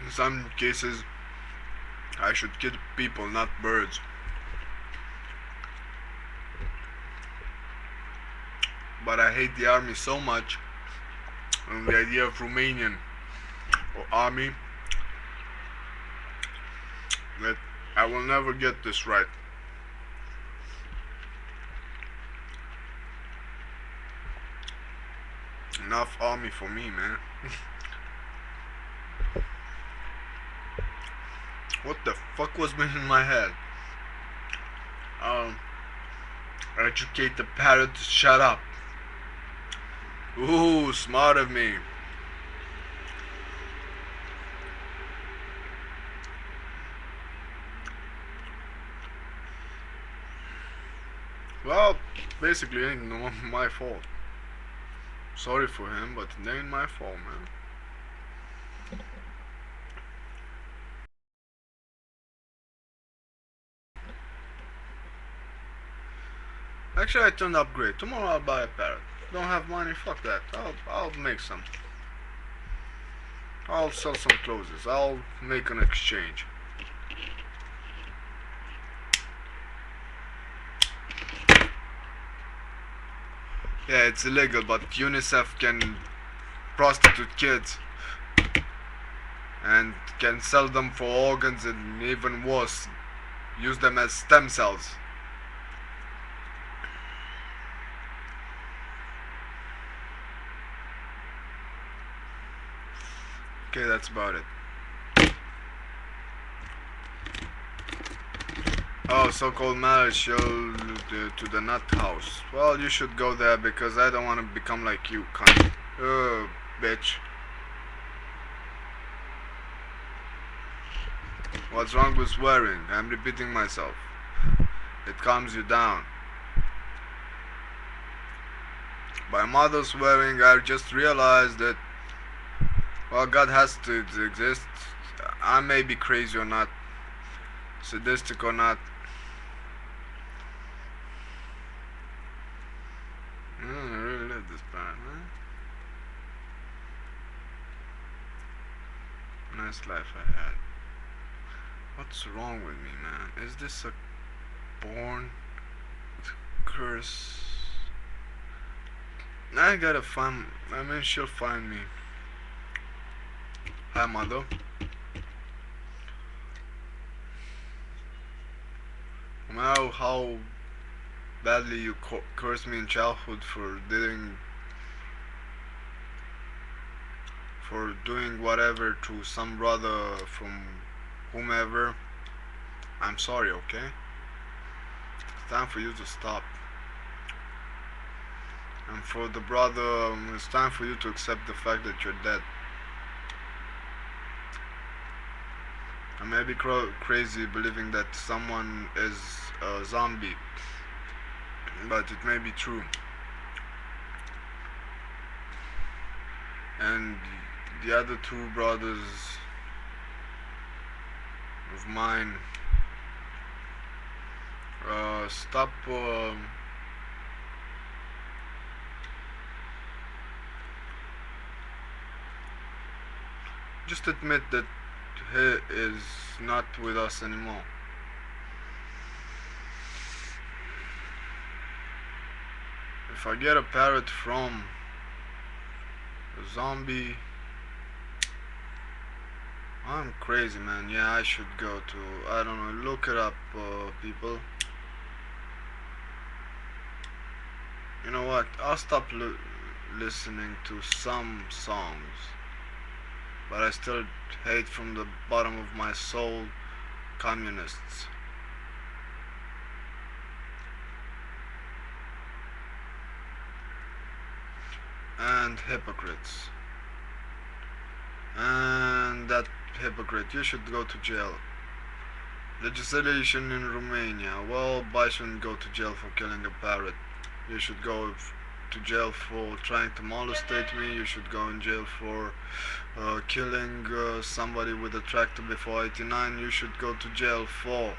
In some cases, I should kill people, not birds. But I hate the army so much, and the idea of Romanian army, that I will never get this right. Enough army for me, man. What the fuck was in my head? Um, Educate the parrot to shut up. Ooh, smart of me. Well, basically, it ain't my fault. Sorry for him, but it ain't my fault, man. Actually, I turned up great. Tomorrow I'll buy a parrot. Don't have money? Fuck that. I'll make some. I'll sell some clothes. I'll make an exchange. Yeah, it's illegal, but UNICEF can prostitute kids and can sell them for organs, and even worse, use them as stem cells. Okay, that's about it. Oh, so-called marriage to the nut house. Well, you should go there because I don't want to become like you, cunt. Bitch. What's wrong with swearing? I'm repeating myself. It calms you down. By mother swearing, I just realized that, well, God has to exist. I may be crazy or not, sadistic or not. I really love this part, man. Nice life I had. What's wrong with me, man? Is this a born curse? I gotta find. I mean, she'll find me. Hi, mother. No matter how badly you cursed me in childhood for doing whatever to some brother from whomever, I'm sorry, okay? It's time for you to stop. And for the brother, it's time for you to accept the fact that you're dead. I may be crazy believing that someone is a zombie, but it may be true. And the other two brothers of mine, stop. Just admit that he is not with us anymore. If I get a parrot from a zombie, I'm crazy, man. Yeah, I should go to, I don't know, look it up, people. You know what? I'll stop listening to some songs, but I still hate from the bottom of my soul communists. And hypocrites. And that hypocrite, you should go to jail. Legislation in Romania. Well, Bai shouldn't go to jail for killing a parrot. You should go to jail for trying to molestate me. You should go in jail for killing somebody with a tractor before 89. You should go to jail for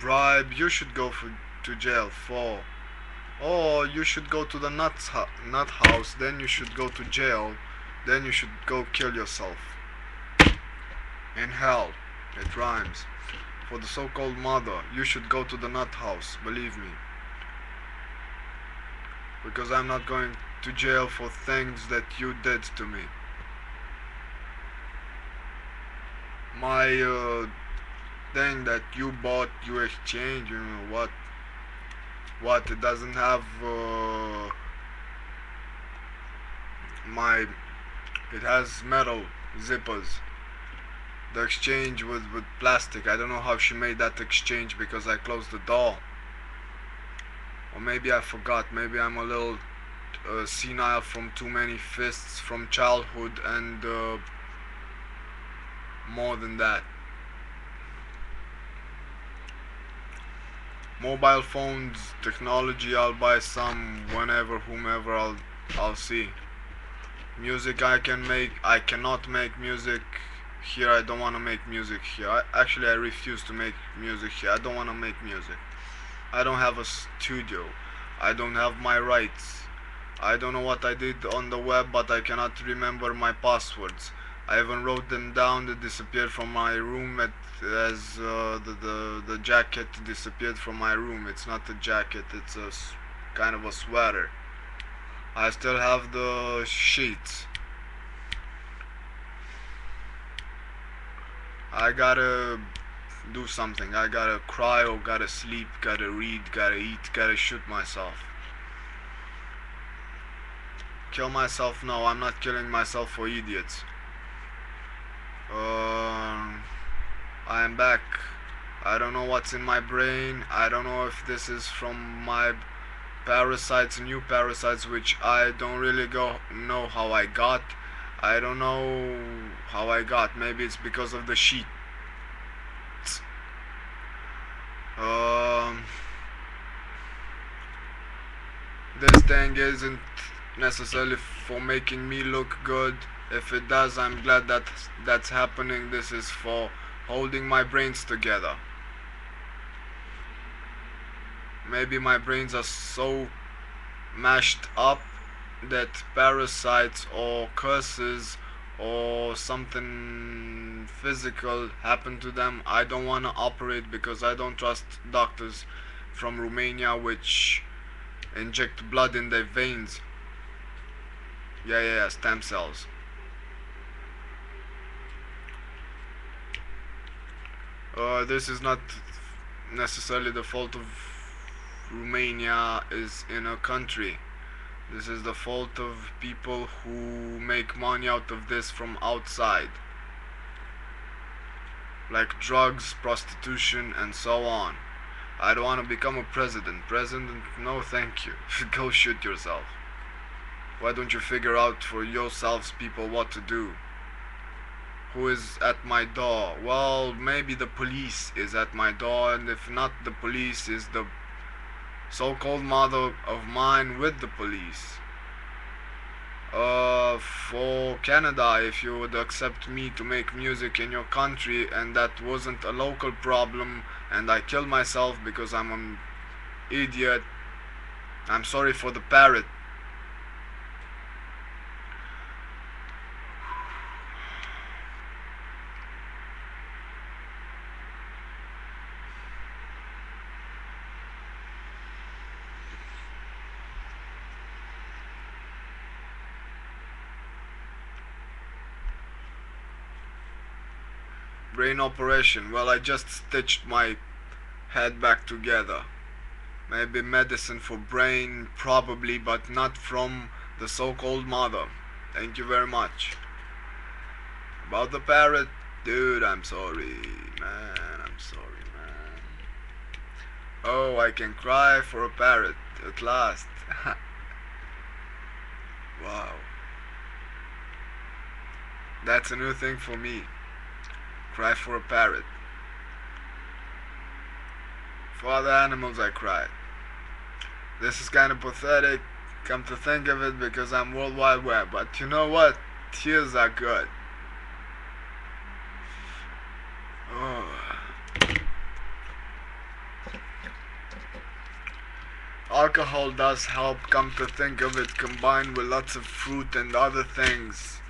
bribe. You should go to jail for. Or you should go to the nut house. Then you should go to jail. then you should go kill yourself. In hell. It rhymes. For the so-called mother, you should go to the nut house, believe me. Because I'm not going to jail for things that you did to me. My thing that you bought, you exchanged, you know what? What? It doesn't have my. It has metal zippers. The exchange was with plastic. I don't know how she made that exchange because I closed the door. Or maybe I forgot. Maybe I'm a little senile from too many fists from childhood and more than that. Mobile phones, technology, I'll buy some whenever, whomever I'll see. Music I cannot make music here. I don't want to make music here. Actually, I refuse to make music here. I don't want to make music. I don't have a studio. I don't have my rights. I don't know what I did on the web, but I cannot remember my passwords. I even wrote them down. They disappeared from my room as the jacket disappeared from my room. It's not a jacket. It's a kind of a sweater. I still have the sheets. I gotta do something. I gotta cry or gotta sleep, gotta read, gotta eat, gotta shoot myself. Kill myself? No, I'm not killing myself for idiots. I am back. I don't know what's in my brain. I don't know if this is from my parasites, new parasites, which I don't really know how I got. I don't know how I got. Maybe it's because of the sheet. This thing isn't necessarily for making me look good. If it does, I'm glad that that's happening. This is for holding my brains together. Maybe my brains are so mashed up that parasites or curses or something physical happen to them. I don't want to operate because I don't trust doctors from Romania which inject blood in their veins. Yeah, stem cells. This is not necessarily the fault of Romania is in a country. This is the fault of people who make money out of this from outside. Like drugs, prostitution, and so on. I don't want to become a president. President, no thank you. Go shoot yourself. Why don't you figure out for yourselves, people, what to do? Who is at my door? Well, maybe the police is at my door, and if not the police, is the so-called mother of mine with the police. For Canada, if you would accept me to make music in your country and that wasn't a local problem and I killed myself because I'm an idiot, I'm sorry for the parrot. Brain operation. Well, I just stitched my head back together. Maybe medicine for brain, probably, but not from the so-called mother. Thank you very much. About the parrot, dude, I'm sorry, man. I'm sorry, man. Oh, I can cry for a parrot at last. Wow. That's a new thing for me. Cry for a parrot. For other animals I cry. This is kind of pathetic, come to think of it, because I'm World Wide Web. But you know what? Tears are good. Oh. Alcohol does help, come to think of it, combined with lots of fruit and other things.